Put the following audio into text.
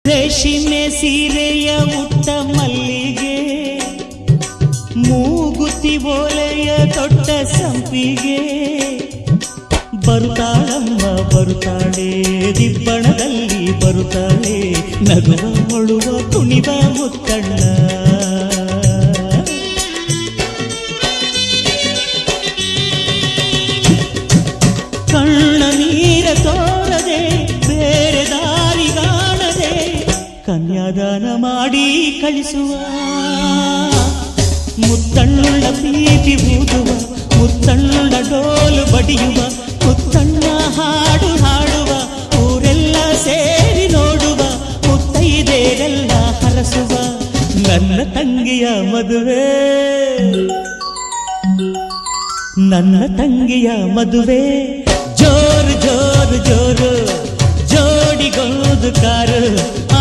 ರೇಷ್ಮೆ ಸೀರೆಯ ಉಟ್ಟ ಮಲ್ಲಿಗೆ, ಮೂಗುತಿ ಓಲೆಯ ದೊಡ್ಡ ಸಂಪಿಗೆ, ಬರುತ್ತಾಳಮ್ಮ ಬರುತ್ತಾಳೆ ದಿಬ್ಬಣದಲ್ಲಿ ಬರುತ್ತಾಳೆ, ನಗುವ ಹೊಳುವ ಕುಣಿವ ಮುತ್ತಣ್ಣ. ಕಣ್ಣ ನೀರ ತೋರದೆ ಬೇರೆ ದಾರಿಗಾಣದೆ ಕನ್ಯಾದಾನ ಮಾಡಿ ಕಳಿಸುವ, ಮುತ್ತಣ್ಣ ಪ್ರೀತಿ ಊದುವ, ಮುತ್ತಣ್ಣ ಡೋಲು ಬಡಿಯುವ, ಮುತ್ತಣ್ಣ ಹಾಡು ಹಾಡುವ, ಊರೆಲ್ಲ ಸೇರಿ ನೋಡುವ, ಮುತ್ತೈದೆರೆಲ್ಲ ಹರಸುವ, ನನ್ನ ತಂಗಿಯ ಮದುವೆ, ನನ್ನ ತಂಗಿಯ ಮದುವೆ. ಜೋರು ಜೋರು ಜೋರು ಜೋಡಿಗೊಂದು ಕಾರು